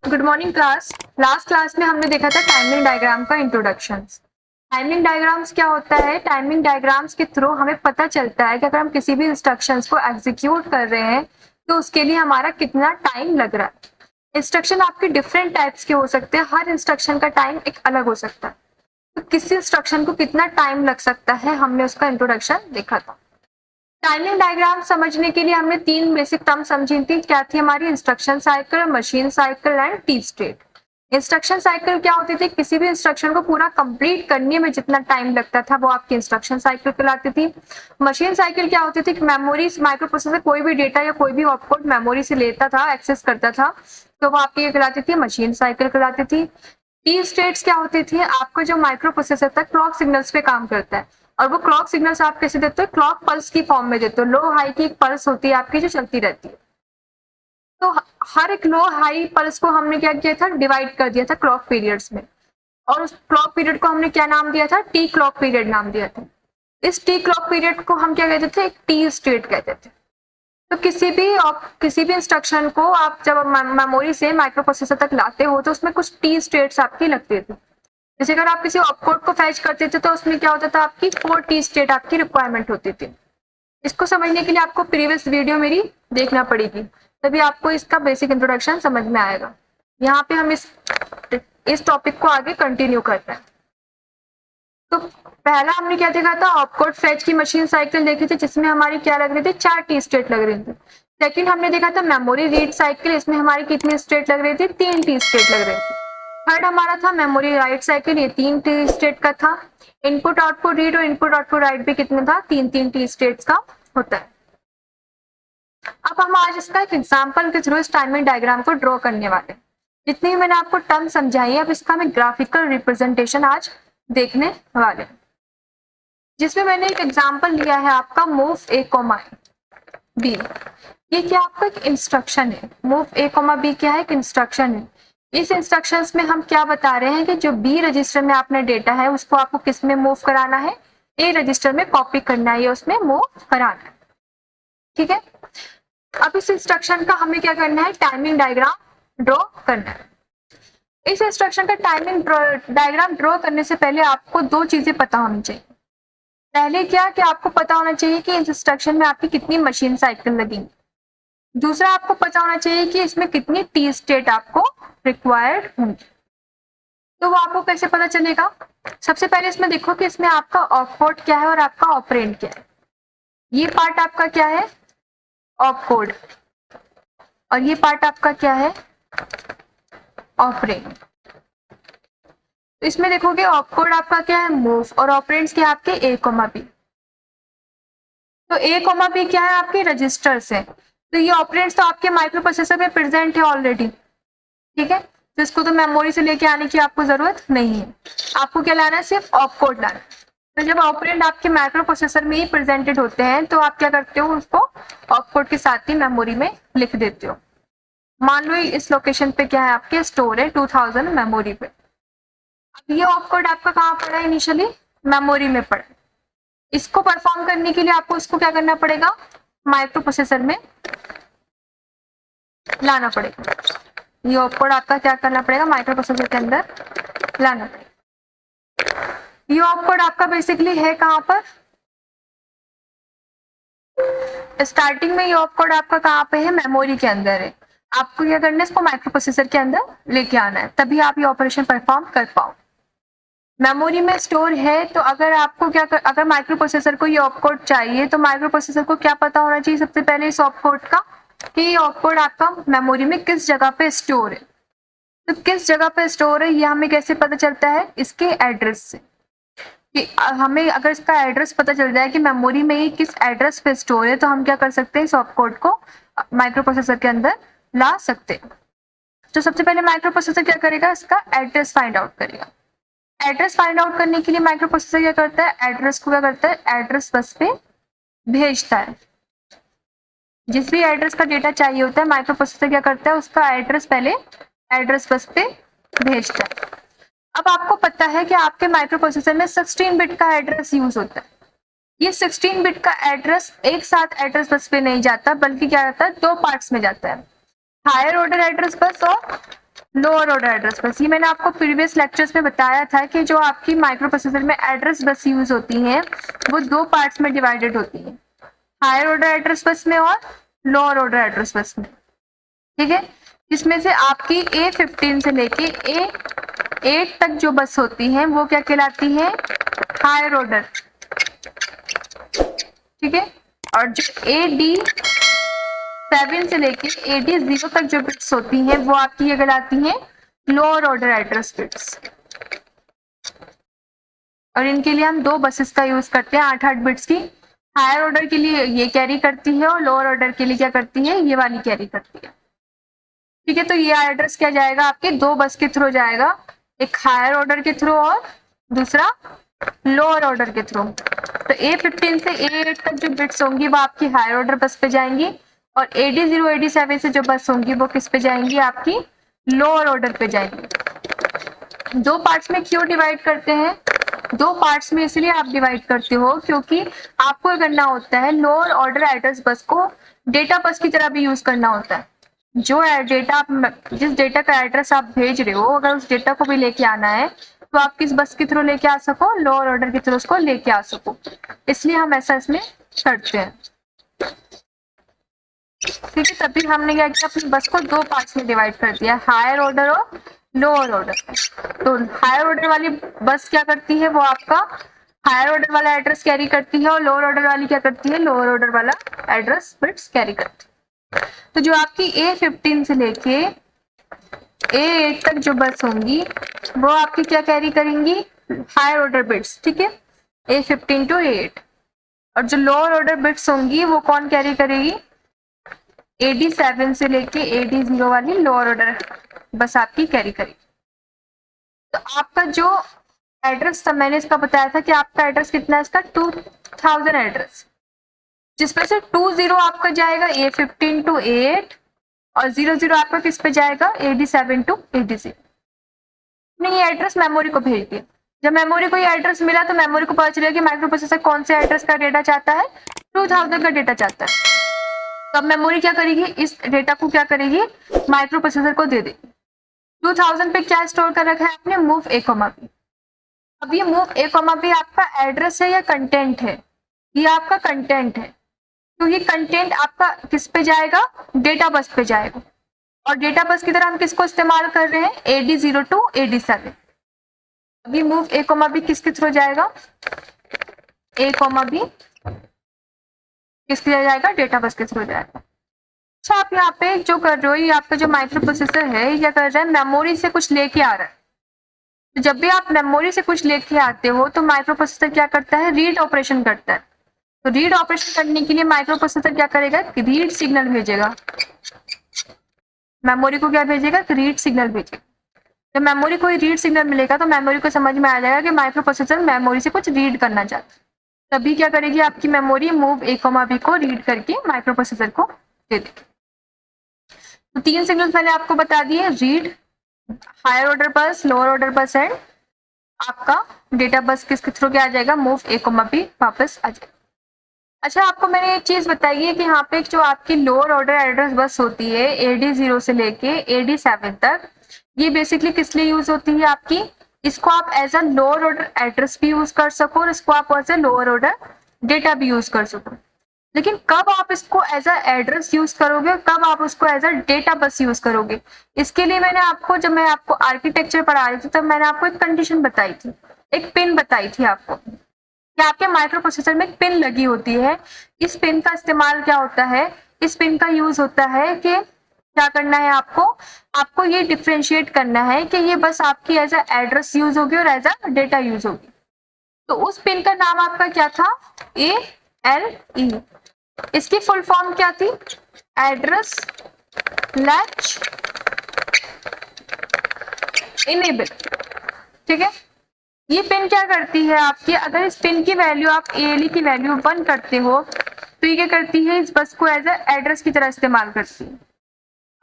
Good morning class. Last class में हमने देखा था टाइमिंग डायग्राम का इंट्रोडक्शन। टाइमिंग डायग्राम्स क्या होता है? टाइमिंग डायग्राम्स के थ्रू हमें पता चलता है कि अगर हम किसी भी इंस्ट्रक्शंस को एग्जीक्यूट कर रहे हैं तो उसके लिए हमारा कितना टाइम लग रहा है। इंस्ट्रक्शन आपके डिफरेंट टाइप्स के हो सकते हैं, हर इंस्ट्रक्शन का टाइम एक अलग हो सकता है। तो किसी इंस्ट्रक्शन को कितना टाइम लग सकता है, हमने उसका इंट्रोडक्शन देखा था। टाइमिंग डायग्राम समझने के लिए हमने तीन बेसिक टर्म समझी थी। क्या थी हमारी? Instruction cycle, machine cycle and T state. Instruction cycle क्या होती थी? किसी भी इंस्ट्रक्शन को पूरा कंप्लीट करने में जितना टाइम लगता था वो आपकी इंस्ट्रक्शन साइकिल कहलाती थी। मशीन साइकिल क्या होती थी? मेमोरी माइक्रो प्रोसेसर कोई भी डेटा या कोई भी ऑपकोड मेमोरी से लेता था, एक्सेस करता था, तो वो आपकी ये कहलाती थी मशीन साइकिल कहलाती थी। टी स्टेट्स क्या होती थी? आपका जो माइक्रो प्रोसेसर था क्लॉक सिग्नल्स पे काम करता है, और वो क्लॉक सिग्नल्स आप कैसे देते हो? क्लॉक पल्स की फॉर्म में देते हो। लो हाई की एक पल्स होती है आपकी जो चलती रहती है। तो हर एक लो हाई पल्स को हमने क्या किया था? डिवाइड कर दिया था क्लॉक पीरियड्स में, और उस क्लॉक पीरियड को हमने क्या नाम दिया था? टी क्लॉक पीरियड नाम दिया था। इस टी क्लॉक पीरियड को हम क्या कहते थे? एक टी स्टेट कहते थे। तो किसी भी इंस्ट्रक्शन को आप जब मेमोरी से माइक्रो प्रोसेसर तक लाते हो तो उसमें कुछ टी स्टेट्स आपकी लगती थी। जैसे अगर आप किसी ऑपकोड को फैच करते थे तो उसमें क्या होता था? आपकी 4 टी स्टेट आपकी रिक्वायरमेंट होती थी। इसको समझने के लिए आपको प्रीवियस वीडियो मेरी देखना पड़ेगी, तभी आपको इसका बेसिक इंट्रोडक्शन समझ में आएगा। यहाँ पे हम इस टॉपिक को आगे कंटिन्यू करते हैं। तो पहला हमने क्या देखा था? ऑपकोड फैच की मशीन साइकिल देखी थी, जिसमें हमारी क्या लग रही थी? 4 टी स्टेट लग रही थी। सेकंड हमने देखा था मेमोरी रीड साइकिल, इसमें हमारी कितनी स्टेट लग रही थी? 3 टी स्टेट लग रही थी। थर्ड हमारा था मेमोरी राइट साइकिल, ये 3 टी स्टेट का था। इनपुट आउटपुट रीड और इनपुट आउटपुट राइट भी कितने था? 3 टी स्टेट्स का होता है। अब हम आज इसका एक एग्जांपल के थ्रू इस टाइमिंग डायग्राम को ड्रॉ करने वाले हैं। जितनी मैंने आपको टर्म समझाई है, अब इसका हम ग्राफिकल रिप्रेजेंटेशन आज देखने वाले हैं, जिसमें मैंने एक एग्जांपल लिया है आपका मूव ए कॉमा बी। ये क्या आपका एक इंस्ट्रक्शन है? मूव ए कॉमा बी क्या है? एक इंस्ट्रक्शन है। इस इंस्ट्रक्शंस में हम क्या बता रहे हैं कि जो बी रजिस्टर में आपने डेटा है उसको आपको किस में मूव कराना है? ए रजिस्टर में कॉपी करना है, उसमें मूव कराना है। ठीक है, अब इस इंस्ट्रक्शन का हमें क्या करना है? टाइमिंग डायग्राम ड्रॉ करना है। इस इंस्ट्रक्शन का टाइमिंग डायग्राम ड्रॉ करने से पहले आपको दो चीजें पता होनी चाहिए। पहले क्या कि आपको पता होना चाहिए कि इस इंस्ट्रक्शन में आपकी कितनी मशीन साइकिल लगेंगी। दूसरा आपको पता होना चाहिए कि इसमें कितनी टी स्टेट आपको रिक्वायर्ड होंगी। तो वो आपको कैसे पता चलेगा? सबसे पहले इसमें देखो कि इसमें आपका ऑपकोड क्या है और आपका ऑपरेंड क्या है। ये पार्ट आपका क्या है? ऑपकोड, और ये पार्ट आपका क्या है? ऑपरेंड। तो इसमें देखोगे ऑपकोड आपका क्या है? मूव, और ऑपरेंड्स क्या आपके? ए कॉमा बी। तो ए कॉमा बी क्या है? आपके रजिस्टर्स है। तो ये ऑपरेंड्स तो आपके माइक्रो प्रोसेसर में प्रेजेंट है ऑलरेडी। ठीक है, तो इसको तो मेमोरी से लेके आने की आपको जरूरत नहीं है। आपको क्या लाना है? सिर्फ ऑपकोड लाना है। तो जब ऑपरेंड आपके माइक्रो प्रोसेसर में ही प्रेजेंटेड होते हैं तो आप क्या करते हो? उसको ऑपकोड के साथ ही मेमोरी में लिख देते हो। मान लो इस लोकेशन पे क्या है? आपके स्टोर है 2000 मेमोरी पे। अब ये ऑपकोड आपका कहाँ पड़ा है? इनिशियली मेमोरी में पड़ा। इसको परफॉर्म करने के लिए आपको इसको क्या करना पड़ेगा? माइक्रो प्रोसेसर में लाना पड़ेगा। ये ऑपकोड आपका क्या करना पड़ेगा? माइक्रो प्रोसेसर के अंदर लाना पड़ेगा। ये ऑपकोड आपका बेसिकली है कहाँ पर? स्टार्टिंग में ये ऑपकोड आपका कहाँ पे है? मेमोरी के अंदर है। आपको क्या करना है? इसको माइक्रो प्रोसेसर के अंदर लेके आना है, तभी आप ये ऑपरेशन परफॉर्म कर पाओ। मेमोरी में स्टोर है तो अगर आपको अगर माइक्रो प्रोसेसर को ये ऑपकोड चाहिए तो माइक्रो प्रोसेसर को क्या पता होना चाहिए सबसे पहले इस ऑपकोड का? कि ये ऑपकोड आपका मेमोरी में किस जगह पे स्टोर है। तो किस जगह पे स्टोर है ये हमें कैसे पता चलता है? इसके एड्रेस से। कि हमें अगर इसका एड्रेस पता चल जाए कि मेमोरी में ही किस एड्रेस पे स्टोर है तो हम क्या कर सकते हैं? इस ऑपकोड को माइक्रो प्रोसेसर के अंदर ला सकते हैं। तो सबसे पहले माइक्रो प्रोसेसर क्या करेगा? इसका एड्रेस फाइंड आउट करेगा। एड्रेस फाइंड आउट करने के लिए माइक्रो प्रोसेसर क्या करता है? एड्रेस को क्या करता है? एड्रेस बस पे भेजता है। जिस भी एड्रेस का डेटा चाहिए होता है माइक्रो प्रोसेसर क्या करता है? उसका एड्रेस पहले एड्रेस बस पे भेजता है। अब आपको पता है कि आपके माइक्रो प्रोसेसर में 16 बिट का एड्रेस यूज होता है। ये 16 बिट का एड्रेस एक साथ एड्रेस बस पे नहीं जाता, बल्कि क्या जाता है? दो पार्ट्स में जाता है, हायर ऑर्डर एड्रेस बस और लोअर ऑर्डर एड्रेस बस। ये मैंने आपको प्रीवियस लेक्चर्स में बताया था कि जो आपकी माइक्रो प्रोसेसर में एड्रेस बस यूज होती हैं वो दो पार्ट्स में डिवाइडेड होती है, हायर ऑर्डर एड्रेस बस में और लोअर ऑर्डर एड्रेस बस में, ठीक है। जिसमें से आपकी A15 से लेके A8 तक जो बस होती हैं वो क्या कहलाती है, हायर ऑर्डर, ठीक है। और जो AD7 से लेके AD0 तक जो बिट्स होती हैं वो आपकी ये कहलाती हैं लोअर ऑर्डर एड्रेस बिट्स। और इनके लिए हम दो बसेस का यूज करते हैं 8-8 बिट्स की। हायर ऑर्डर के लिए ये कैरी करती है और लोअर ऑर्डर के लिए क्या करती है, ये वाली कैरी करती है, ठीक है। तो ये एड्रेस क्या जाएगा आपके दो बस के थ्रू जाएगा, एक हायर ऑर्डर के थ्रू और दूसरा लोअर ऑर्डर के थ्रू। तो A15 से A8 तक जो बिट्स होंगी वो आपकी हायर ऑर्डर बस पे जाएंगी और AD0 AD7 से जो बस होंगी वो किस पे जाएंगी, आपकी लोअर ऑर्डर पे जाएंगी। दो पार्ट्स में क्यों डिवाइड करते हैं, दो पार्ट्स में इसलिए आप डिवाइड करते हो क्योंकि आपको करना होता है लोअर ऑर्डर एड्रेस बस को डेटा बस की तरह भी यूज करना होता है। जो डेटा आप जिस डेटा का एड्रेस आप भेज रहे हो अगर उस डेटा को भी लेके आना है तो आप किस बस के थ्रू लेके आ सको, लोअर ऑर्डर के थ्रू उसको लेके आ सको, इसलिए हम ऐसा इसमें करते हैं, ठीक है। तभी हमने क्या किया, अपनी बस को दो पार्ट्स में डिवाइड कर दिया, हायर ऑर्डर और लोअर ऑर्डर। तो हायर ऑर्डर वाली बस क्या करती है, वो आपका हायर ऑर्डर वाला एड्रेस कैरी करती है और लोअर ऑर्डर वाली क्या करती है, लोअर ऑर्डर वाला एड्रेस बिट्स कैरी करती है। तो जो आपकी A15 से लेके A8 तक जो बस होंगी वो आपकी क्या कैरी करेंगी, हायर ऑर्डर बिट्स, ठीक है, A15 टू A8। और जो लोअर ऑर्डर बिट्स होंगी वो कौन कैरी करेगी, AD7 से लेके AD0 वाली लोअर ऑर्डर बस आपकी कैरी करेगी। तो आपका जो एड्रेस था मैंने इसका बताया था कि आपका एड्रेस कितना है, इसका 2000 एड्रेस, जिसमें से 20 आपका जाएगा A15 टू A8 और 00 आपका किस पे जाएगा, AD7 टू AD0। ने ये एड्रेस मेमोरी को भेज दिया। जब मेमोरी को ये एड्रेस मिला तो मेमोरी को पता चलेगा कि माइक्रो प्रोसेसर कौन से एड्रेस का डेटा चाहता है, 2000 का डेटा चाहता है। तो अब मेमोरी क्या करेगी, इस डेटा को क्या करेगी, माइक्रो प्रोसेसर को दे देगी। 2000 पे क्या स्टोर कर रखा है आपने, मूव A, B। अब ये मूव A, B आपका एड्रेस है या कंटेंट है, ये आपका कंटेंट है। तो ये कंटेंट आपका किस पे जाएगा, डेटा बस पे जाएगा। और डेटा बस की तरह हम किसको इस्तेमाल कर रहे हैं, AD0 टू AD7। अभी मूव A, B किसके थ्रू जाएगा, A, B किसके जाएगा, डेटा बस के थ्रू जाएगा। अच्छा, आप यहाँ पे जो कर रहे हो, ये आपका जो माइक्रो प्रोसेसर है ये क्या कर रहा है, मेमोरी से कुछ लेके आ रहा है। तो जब भी आप मेमोरी से कुछ लेके आते हो तो माइक्रो प्रोसेसर क्या करता है, रीड ऑपरेशन करता है। तो रीड ऑपरेशन करने के लिए माइक्रो प्रोसेसर क्या करेगा, रीड सिग्नल भेजेगा, मेमोरी को क्या भेजेगा, रीड सिग्नल भेजेगा। जब मेमोरी को रीड सिग्नल मिलेगा तो मेमोरी को समझ में आ जाएगा कि माइक्रो प्रोसेसर मेमोरी से कुछ रीड करना चाहता है। तभी क्या करेगी आपकी मेमोरी, मूव A, B को रीड करके माइक्रो प्रोसेसर को दे देगी। तो तीन सिग्नल्स मैंने आपको बता दिए, रीड, हायर ऑर्डर बस, लोअर ऑर्डर बस एंड आपका डेटा बस किसके थ्रू क्या आ जाएगा, मूव A, B वापस आ जाएगा। अच्छा, आपको मैंने एक चीज बताई है कि यहाँ पे जो आपकी लोअर ऑर्डर एड्रेस बस होती है AD0 से लेके AD7 तक, ये बेसिकली किस लिए यूज होती है आपकी, इसको आप as a lower order address भी यूज कर सको और इसको आप as a lower order data भी यूज कर सको। लेकिन कब आप इसको एज अ एड्रेस यूज करोगे, कब आप उसको as a data bus use करोगे, इसके लिए मैंने आपको, जब मैं आपको आर्किटेक्चर पढ़ा रही थी तब मैंने आपको एक कंडीशन बताई थी, एक पिन बताई थी आपको कि आपके माइक्रो प्रोसेसर में एक पिन लगी होती है। इस पिन का इस्तेमाल क्या होता है, इस पिन का यूज होता है कि क्या करना है आपको ये डिफरेंशिएट करना है कि ये बस आपकी एज अ एड्रेस यूज होगी और एज अ डेटा यूज होगी। तो उस पिन का नाम आपका क्या था, ALE। इसकी फुल फॉर्म क्या थी, एड्रेस लैच इनेबल, ठीक है। ये पिन क्या करती है आपकी, अगर इस पिन की वैल्यू आप ALE की वैल्यू 1 करते हो तो ये क्या करती है, इस बस को एज अ एड्रेस की तरह इस्तेमाल करती है।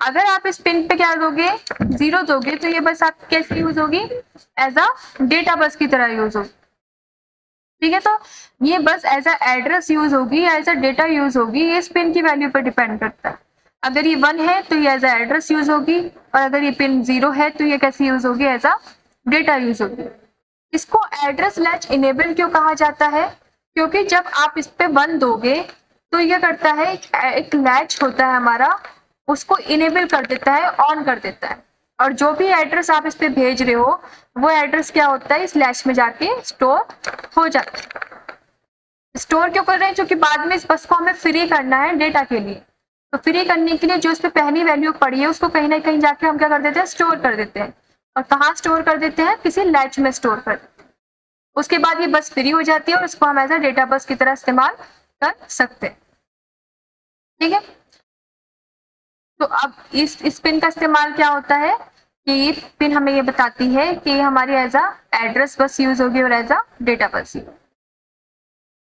अगर आप इस पिन पे क्या दोगे, 0 दोगे तो ये बस आप कैसे यूज होगी, एज अ डेटा बस की तरह यूज होगी, ठीक है। तो ये बस एज अ एड्रेस यूज होगी या एज अ डेटा यूज होगी, ये इस पिन की वैल्यू पर डिपेंड करता है। अगर ये 1 है तो ये एज अ एड्रेस यूज होगी, और अगर ये पिन 0 है तो ये कैसे यूज होगी, एज अ डेटा यूज होगी। इसको एड्रेस लैच इनेबल क्यों कहा जाता है, क्योंकि जब आप इस पे 1 दोगे तो ये करता है, एक लैच होता है हमारा, उसको इनेबल कर देता है, ऑन कर देता है, और जो भी एड्रेस आप इस पे भेज रहे हो वो एड्रेस क्या होता है, इस लैच में जाके स्टोर हो जाता है। स्टोर क्यों कर रहे हैं, क्योंकि बाद में इस बस को हमें फ्री करना है डेटा के लिए, तो फ्री करने के लिए जो इस पे पहली वैल्यू पड़ी है उसको कहीं ना कहीं जाके हम क्या कर देते हैं, स्टोर कर देते हैं। और कहाँ स्टोर कर देते हैं, किसी लैच में स्टोर कर देते हैं। उसके बाद ये बस फ्री हो जाती है और इसको हम एज अ डेटा बस की तरह इस्तेमाल कर सकते हैं। ठीक है, तो अब इस पिन का इस्तेमाल क्या होता है कि ये पिन हमें ये बताती है कि हमारी as a address bus use होगी और as a data bus use.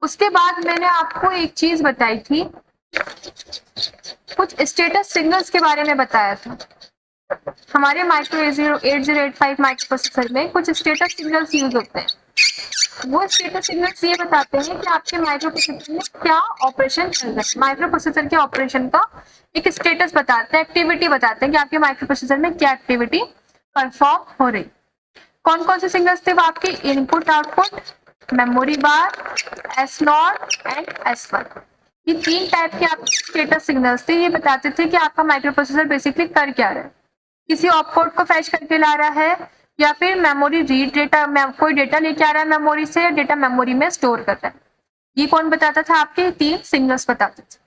उसके बाद मैंने आपको एक चीज बताई थी, कुछ स्टेटस सिग्नल्स के बारे में बताया था। हमारे माइक्रो 8085 माइक्रो प्रोसेसर में कुछ स्टेटस सिग्नल्स यूज होते हैं। वो स्टेटस सिग्नल्स ये बताते हैं कि आपके माइक्रो प्रोसेसर में क्या ऑपरेशन चल रहा है। माइक्रो प्रोसेसर के ऑपरेशन का एक स्टेटस बताते हैं, एक्टिविटी बताते हैं कि आपके माइक्रो प्रोसेसर में क्या एक्टिविटी परफॉर्म हो रही। कौन कौन से सिग्नल्स थे वो आपके, input output, memory bar, S0 and S1। ये 3 टाइप के आपके स्टेटस सिग्नल्स थे। ये बताते थे कि आपका माइक्रो प्रोसेसर बेसिकली कर क्या रहा है, किसी ऑपकोड को फैच करके ला रहा है, या फिर मेमोरी रीड डेटा, कोई डेटा लेके आ रहा है मेमोरी से, या डेटा मेमोरी में स्टोर कर रहा है। ये कौन बताता था, आपके 3 सिग्नल्स बताते थे।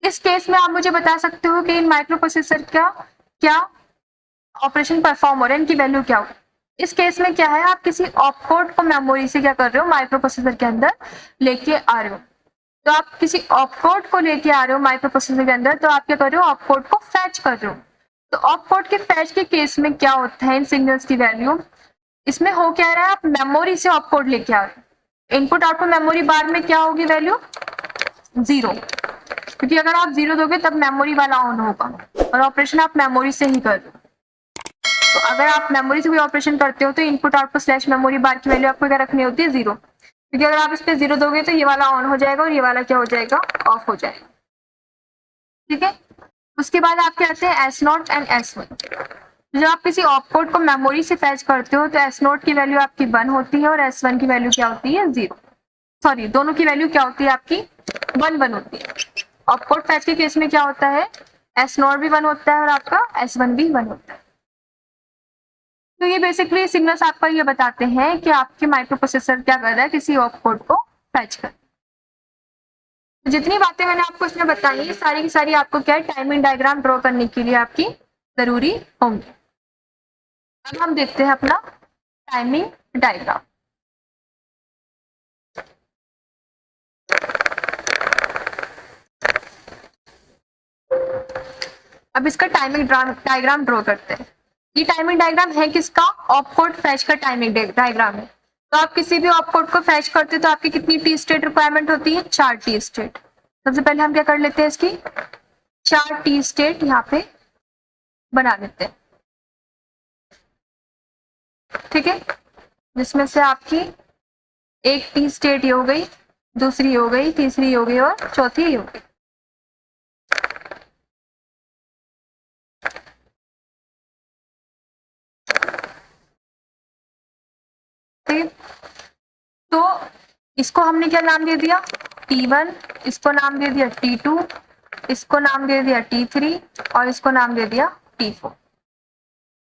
इस केस में आप मुझे बता सकते हो कि इन माइक्रो प्रोसेसर का क्या ऑपरेशन परफॉर्म हो रहा है, इनकी वैल्यू क्या हो। इस केस में क्या है, आप किसी ऑपकोड को मेमोरी से क्या कर रहे हो, माइक्रो प्रोसेसर के अंदर लेके आ रहे हो। तो आप किसी ऑपकोड को लेके आ रहे हो माइक्रो प्रोसेसर के अंदर, तो आप क्या कर रहे हो, ऑपकोड को फैच कर रहे हो। तो ऑपकोड के फैच के केस में क्या होता है, इन सिग्नल्स की वैल्यू, इसमें हो क्या रहा है, आप मेमोरी से ऑपकोड लेके आ रहे हो। इनपुट आउटपुट मेमोरी बार में क्या होगी वैल्यू, 0, क्योंकि अगर आप 0 दोगे तब मेमोरी वाला ऑन होगा, और ऑपरेशन आप मेमोरी से ही कर रहे हो। तो अगर आप मेमोरी से कोई ऑपरेशन करते हो तो इनपुट आउटपुट स्लैश मेमोरी बार की वैल्यू आपको क्या रखनी होती है, 0, क्योंकि अगर आप इस पे 0 दोगे तो ये वाला ऑन हो जाएगा और ये वाला क्या हो जाएगा, ऑफ हो जाएगा। ठीक है, उसके बाद आपके आते हैं S0 एंड S1। जब आप किसी ऑपकोड को मेमोरी से फैच करते हो तो S0 की वैल्यू आपकी 1 होती है और S1 की वैल्यू क्या होती है, 0। सॉरी, दोनों की वैल्यू क्या होती है आपकी, 1 होती है। ऑपकोड फैच के केस में क्या होता है, S0 भी 1 होता है और आपका S1 भी 1 होता है। तो ये बेसिकली सिग्नल्स आपका ये बताते हैं कि आपके माइक्रो प्रोसेसर क्या कर रहा है, किसी ऑपकोड को फैच कर। तो जितनी बातें मैंने आपको इसमें बताई, सारी की सारी आपको क्या है, टाइमिंग डायग्राम ड्रॉ करने के लिए आपकी जरूरी होंगी। अब हम देखते हैं अपना टाइमिंग डायग्राम। अब इसका टाइमिंग डायग्राम ड्रॉ करते हैं। ये टाइमिंग डायग्राम है किसका, ऑपकोड फैच का टाइमिंग डायग्राम है। तो आप किसी भी ऑपकोड को फैच करते तो आपकी कितनी टी स्टेट रिक्वायरमेंट होती है, 4 टी स्टेट। सबसे पहले हम क्या कर लेते हैं, इसकी 4 टी स्टेट यहाँ पे बना लेते हैं। ठीक है, जिसमें से आपकी एक टी स्टेट ये हो गई, दूसरी हो गई, तीसरी हो गई और चौथी हो गई। ठीक, तो इसको हमने क्या नाम दे दिया, T1, इसको नाम दे दिया T2, इसको नाम दे दिया T3 और इसको नाम दे दिया T4।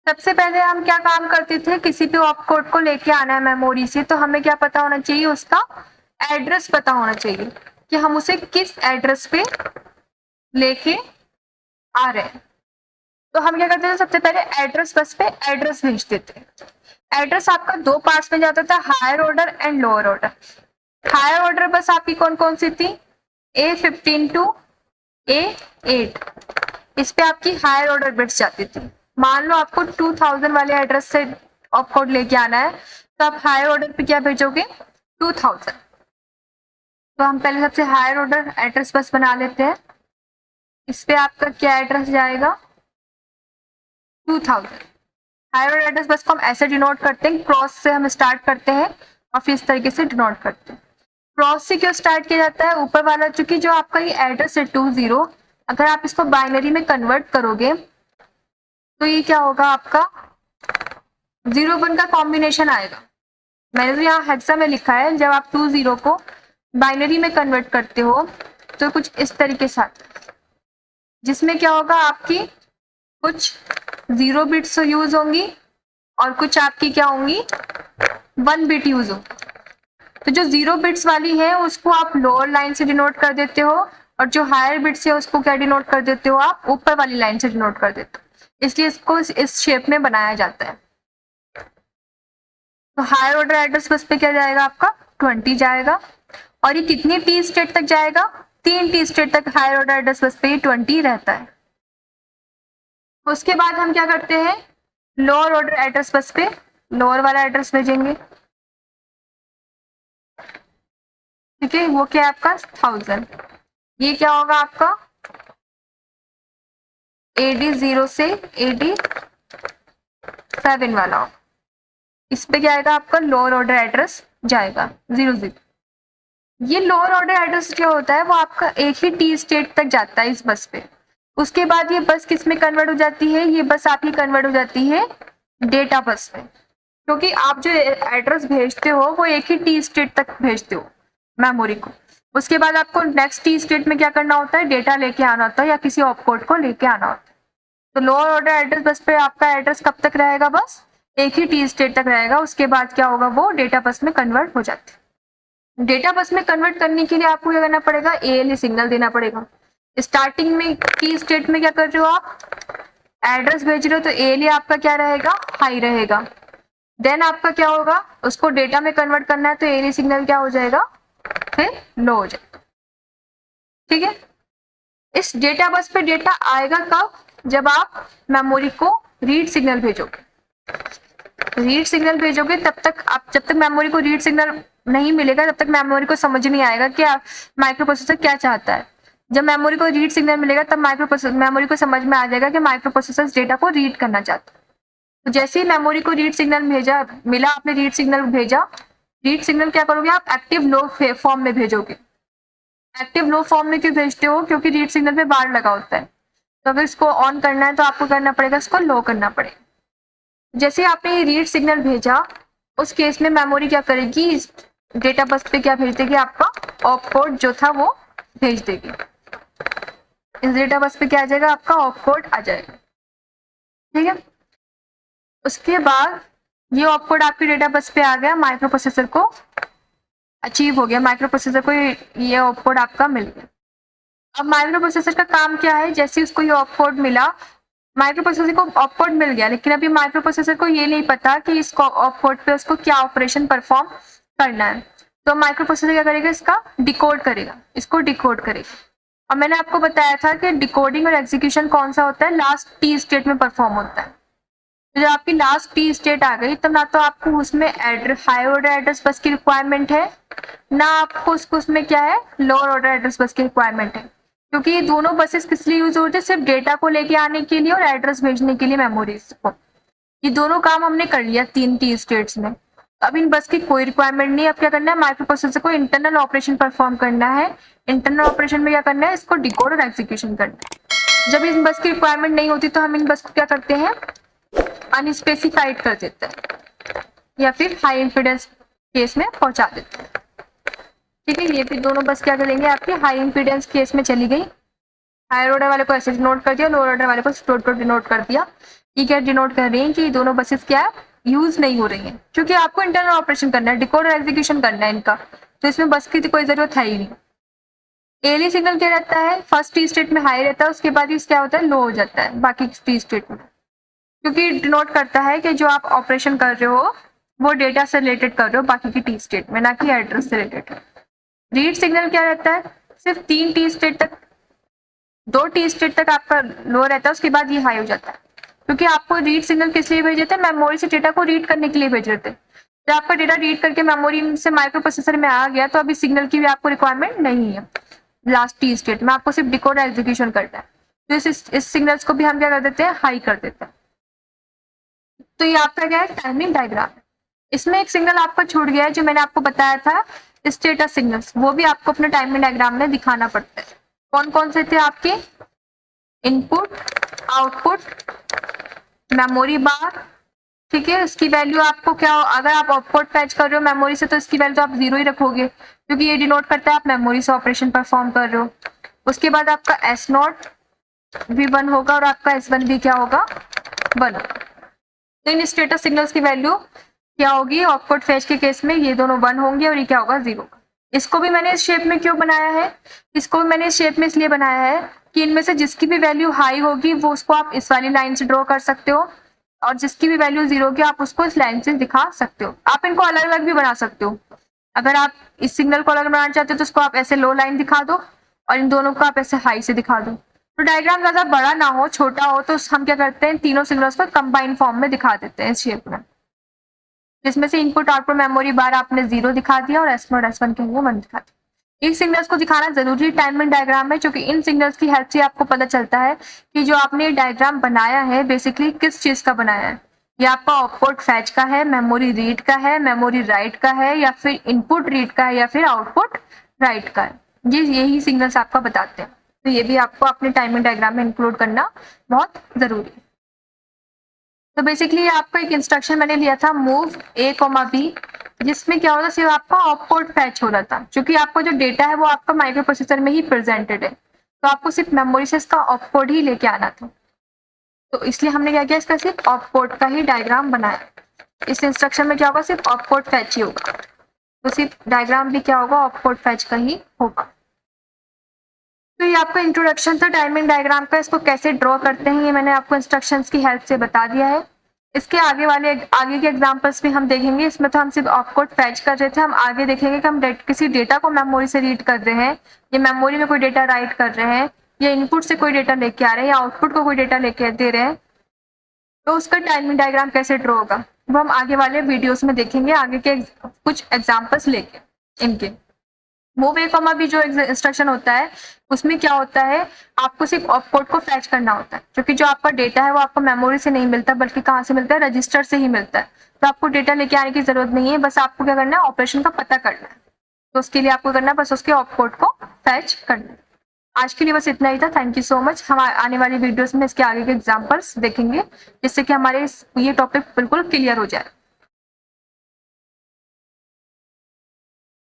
सबसे पहले हम क्या काम करते थे, किसी भी ऑपकोड को लेके आना है मेमोरी से तो हमें क्या पता होना चाहिए, उसका एड्रेस पता होना चाहिए कि हम उसे किस एड्रेस पे लेके आ रहे हैं। तो हम क्या करते थे, सबसे पहले एड्रेस बस पे एड्रेस भेज देते। एड्रेस आपका 2 पार्ट्स में जाता था, higher order and lower order. Higher order bus आपकी कौन कौन सी थी, A15 टू A8, इस पे आपकी हायर ऑर्डर बिट्स जाती थी। मान लो आपको 2000 वाले एड्रेस से ऑपकोड लेके आना है तो आप हायर ऑर्डर पे क्या भेजोगे, 2000। तो हम पहले सबसे हायर ऑर्डर एड्रेस बस बना लेते हैं। इस पे आपका क्या एड्रेस जाएगा, 2000। हायर ऑर्डर एड्रेस बस को हम ऐसे डिनोट करते हैं, क्रॉस से हम स्टार्ट करते हैं और फिर इस तरीके से डिनोट करते हैं। क्रॉस से क्यों स्टार्ट किया जाता है, ऊपर वाला चूंकि जो आपका ये एड्रेस है 20, अगर आप इसको बाइनरी में कन्वर्ट करोगे तो ये क्या होगा, आपका 0 1 का कॉम्बिनेशन आएगा। मैंने तो यहाँ हेक्सा में लिखा है, जब आप 2 0 को बाइनरी में कन्वर्ट करते हो तो कुछ इस तरीके से आता है, जिसमें क्या होगा, आपकी कुछ 0 बिट्स यूज होंगी और कुछ आपकी क्या होंगी 1 बिट यूज होगी। तो जो 0 बिट्स वाली है उसको आप लोअर लाइन से डिनोट कर देते हो, और जो हायर बिट्स है उसको क्या डिनोट कर देते हो, आप ऊपर वाली लाइन से डिनोट कर देते हो। इसलिए इसको इस शेप में बनाया जाता है। तो हायर ऑर्डर एड्रेस बस पे क्या जाएगा, आपका 20 जाएगा। और ये कितनी टी स्टेट तक जाएगा, 3 टी स्टेट तक हायर ऑर्डर एड्रेस बस पे ये 20 रहता है। उसके बाद हम क्या करते हैं, लोअर ऑर्डर एड्रेस बस पे लोअर वाला एड्रेस भेजेंगे। ठीक है, वो क्या है आपका 1000। ये क्या होगा आपका AD0 से AD7 वाला, इस पे क्या आएगा, आपका लोअर ऑर्डर एड्रेस जाएगा 00। ये लोअर ऑर्डर एड्रेस जो होता है वो आपका एक ही टी स्टेट तक जाता है इस बस पे। उसके बाद ये बस किस में कन्वर्ट हो जाती है, ये बस आपकी कन्वर्ट हो जाती है डेटा बस में, क्योंकि आप जो एड्रेस भेजते हो वो एक ही टी स्टेट तक भेजते हो मेमोरी को। उसके बाद आपको नेक्स्ट टी स्टेट में क्या करना होता है, डेटा लेके आना होता है या किसी ऑपकोड को लेके आना होता है। तो लोअर ऑर्डर एड्रेस बस पे आपका एड्रेस कब तक रहेगा, बस एक ही टी स्टेट तक रहेगा। उसके बाद क्या होगा, वो डेटा बस में कन्वर्ट हो जाते हैं। डेटा बस में कन्वर्ट करने के लिए आपको क्या करना पड़ेगा, ALE सिग्नल देना पड़ेगा। स्टार्टिंग में टी स्टेट में क्या कर रहे हो, आप एड्रेस भेज रहे हो, तो ALE आपका क्या रहेगा, हाई रहेगा। देन आपका क्या होगा, उसको डेटा में कन्वर्ट करना है तो ALE सिग्नल क्या हो जाएगा, फिर लो हो जाएगा। ठीक है, इस डेटा बस पे डेटा आएगा कब, जब आप मेमोरी को रीड सिग्नल भेजोगे। रीड सिग्नल भेजोगे तब तक आप, जब तक मेमोरी को रीड सिग्नल नहीं मिलेगा तब तक मेमोरी को समझ नहीं आएगा कि माइक्रो प्रोसेसर क्या चाहता है। जब मेमोरी को रीड सिग्नल मिलेगा तब मेमोरी को समझ में आ जाएगा कि माइक्रो प्रोसेसर डेटा को रीड करना चाहता है। तो जैसे ही मेमोरी को रीड सिग्नल मिला, आपने रीड सिग्नल भेजा, रीड सिग्नल क्या करोगे आप, एक्टिव लो फॉर्म में भेजोगे। एक्टिव लो फॉर्म में क्यों भेजते हो, क्योंकि रीड सिग्नल पे बार लगा होता है। तो अगर इसको ऑन करना है तो आपको करना पड़ेगा, इसको लो करना पड़ेगा। जैसे आपने ये रीड सिग्नल भेजा, उस केस में मेमोरी क्या करेगी, इस डेटा बस पे क्या भेज देगी, आपका ऑपकोड जो था वो भेज देगी। इस डेटा बस पे क्या आ जाएगा, आपका ऑपकोड आ जाएगा। ठीक है, उसके बाद ये ऑपकोड आपके डेटा बस पे आ गया, माइक्रो प्रोसेसर को अचीव हो गया, माइक्रो प्रोसेसर को ये ऑपकोड आपका मिल गया। अब माइक्रो प्रोसेसर का काम क्या है, जैसे उसको ये ऑपकोड मिला, माइक्रो प्रोसेसर को ऑपकोड मिल गया, लेकिन अभी माइक्रो प्रोसेसर को ये नहीं पता कि इस ऑपकोड पे उसको क्या ऑपरेशन परफॉर्म करना है। तो माइक्रो प्रोसेसर क्या करेगा, इसका डिकोड करेगा, इसको डिकोड करेगा। और मैंने आपको बताया था कि डिकोडिंग और एग्जीक्यूशन कौन सा होता है, लास्ट टी स्टेट में परफॉर्म होता है। तो जब आपकी लास्ट टी स्टेट आ गई, तब ना तो आपको उसमें हाई ऑर्डर एड्रेस बस की रिक्वायरमेंट है, ना आपको उसमें क्या है, लोअर ऑर्डर एड्रेस बस की रिक्वायरमेंट है। क्योंकि ये दोनों बसेस किस लिए यूज होते हैं, सिर्फ डेटा को लेके आने के लिए और एड्रेस भेजने के लिए मेमोरीज को। ये दोनों काम हमने कर लिया 3 टी स्टेट्स में। अब इन बस की कोई रिक्वायरमेंट नहीं। अब क्या करना है, माइक्रो प्रोसेसर को इंटरनल ऑपरेशन परफॉर्म करना है। इंटरनल ऑपरेशन में क्या करना है, इसको डिकोड और एग्जीक्यूशन करना है। जब इन बस की रिक्वायरमेंट नहीं होती तो हम इन बस को क्या करते हैं, अनस्पेसिफाइड कर देते हैं या फिर हाई इंपीडेंस केस में पहुंचा देते हैं। ठीक है, ये भी दोनों बस क्या करेंगे, आपके हाई इंपीडेंस केस में चली गई। हायर ऑर्डर वाले को ऐसे डिनोट कर दिया, लोअर ऑर्डर वाले को स्टोर पर डिनोट कर दिया। ये क्या डिनोट कर रही है कि दोनों बसेस क्या यूज नहीं हो रही हैं, क्योंकि आपको इंटरनल ऑपरेशन करना है, डिकोड और एग्जीक्यूशन करना है इनका, तो इसमें बस की कोई जरूरत है ही नहीं। एली सिग्नल क्या रहता है, फर्स्ट टी स्टेट में हाई रहता है, उसके बाद ही क्या होता है, लो हो जाता है बाकी टी स्टेट में, क्योंकि डिनोट करता है कि जो आप ऑपरेशन कर रहे हो वो डेटा से रिलेटेड कर रहे हो बाकी की टी स्टेट में, ना कि एड्रेस से रिलेटेड। रीड सिग्नल क्या रहता है, सिर्फ 3 टी स्टेट तक, 2 टी स्टेट तक आपका लो रहता है, उसके बाद ये हाई हो जाता है। क्योंकि आपको रीड सिग्नल किस लिए भेजे थे, मेमोरी से डेटा को रीड करने के लिए भेज रहे थे। जब आपका डेटा रीड करके मेमोरी से माइक्रो प्रोसेसर में आ गया तो अभी सिग्नल की भी आपको रिक्वायरमेंट नहीं है। लास्ट टी स्टेट में आपको सिर्फ डिकोड एग्जीक्यूशन करना है, तो इस सिग्नल्स को भी हम क्या कर देते हैं, हाई कर देते हैं। तो ये आपका क्या है, टाइमिंग डायग्राम। इसमें एक सिग्नल आपका छूट गया है जो मैंने आपको बताया था, स्टेटस सिग्नल्स, वो भी आपको अपने टाइमिंग डायग्राम में दिखाना पड़ता है। कौन कौन से थे आपके, इनपुट, आउटपुट, मेमोरी बार, ठीक है। इसकी वैल्यू आपको क्या, अगर आप आउटपुट फैच कर रहे हो मेमोरी से तो इसकी वैल्यू तो आप 0 ही रखोगे, क्योंकि ये डिनोट करता है आप मेमोरी से ऑपरेशन परफॉर्म कर रहे हो। उसके बाद आपका S0 भी 1 होगा और आपका S1 भी क्या होगा, 1। तो इन स्टेटस सिग्नल्स की वैल्यू क्या होगी, आउटपुट फैच के केस में ये दोनों 1 होंगे और ये क्या होगा, 0। इसको भी मैंने इस शेप में क्यों बनाया है, इसको भी मैंने इस शेप में इसलिए बनाया है कि इनमें से जिसकी भी वैल्यू हाई होगी वो उसको आप इस वाली लाइन से ड्रॉ कर सकते हो, और जिसकी भी वैल्यू 0 होगी आप उसको इस लाइन से दिखा सकते हो। आप इनको अलग अलग भी बना सकते हो। अगर आप इस सिग्नल को अलग बनाना चाहते हो तो इसको आप ऐसे लो लाइन दिखा दो और इन दोनों को आप ऐसे हाई से दिखा दो। तो डायग्राम ज्यादा बड़ा ना हो, छोटा हो, तो हम क्या करते हैं, तीनों सिग्नल्स को कंबाइन फॉर्म में दिखा देते हैं इस शेप में, जिसमें से इनपुट आउटपुट मेमोरी बार आपने 0 दिखा दिया और S0 S1 के लिए 1 दिखा दिया। इन सिग्नल्स को दिखाना जरूरी टाइमिंग डायग्राम में, क्योंकि इन सिग्नल्स की हेल्प से आपको पता चलता है कि जो आपने डायग्राम बनाया है बेसिकली किस चीज का बनाया है। ये आपका आउटपुट फैच का है, मेमोरी रीड का है, मेमोरी राइट का है, या फिर इनपुट रीड का है, या फिर आउटपुट राइट का है। यही सिग्नल्स आपका बताते हैं। तो ये भी आपको अपने टाइमिंग डायग्राम में इंक्लूड करना बहुत जरूरी है। तो बेसिकली आपका एक इंस्ट्रक्शन मैंने लिया था मूव A, B, जिसमें क्या होता है, सिर्फ आपका आउटपुट फैच हो रहा था, क्योंकि आपका जो डेटा है वो आपका माइक्रो प्रोसेसर में ही प्रेजेंटेड है, तो आपको सिर्फ मेमोरी से इसका आउटपुट ही लेके आना था। तो इसलिए हमने क्या किया, इसका सिर्फ आउटपुट का ही डायग्राम बनाया। इस इंस्ट्रक्शन में क्या होगा, सिर्फ आउटपुट फैच ही होगा, तो सिर्फ डायग्राम भी क्या होगा, आउटपुट फैच का ही होगा। तो ये आपका इंट्रोडक्शन था टाइमिंग डायग्राम का। इसको कैसे ड्रॉ करते हैं ये मैंने आपको इंस्ट्रक्शंस की हेल्प से बता दिया है। इसके आगे के एग्जांपल्स भी हम देखेंगे। इसमें तो हम सिर्फ आउटपुट फैच कर रहे थे, हम आगे देखेंगे कि हम किसी डेटा को मेमोरी से रीड कर रहे हैं, या मेमोरी में कोई डेटा राइट कर रहे हैं, या इनपुट से कोई डेटा लेके आ रहे हैं, या आउटपुट को कोई डेटा लेके दे रहे हैं, तो उसका टाइमिंग डायग्राम कैसे ड्रॉ होगा वो हम आगे वाले वीडियोस में देखेंगे, आगे के कुछ एग्जाम्पल्स लेके। इनके मूव A, B जो इंस्ट्रक्शन होता है उसमें क्या होता है, आपको सिर्फ आउटपुट को फैच करना होता है, क्योंकि जो आपका डेटा है वो आपको मेमोरी से नहीं मिलता, बल्कि कहाँ से मिलता है, रजिस्टर से ही मिलता है। तो आपको डेटा लेके आने की जरूरत नहीं है, बस आपको क्या करना है, ऑपरेशन का पता करना है। तो उसके लिए आपको करना है बस उसके आउटपुट को फैच करना है। आज के लिए बस इतना ही था। Thank you so much. हम आने वाली वीडियोस में इसके आगे के एग्जाम्पल्स देखेंगे, जिससे कि हमारे ये टॉपिक बिल्कुल क्लियर हो जाए।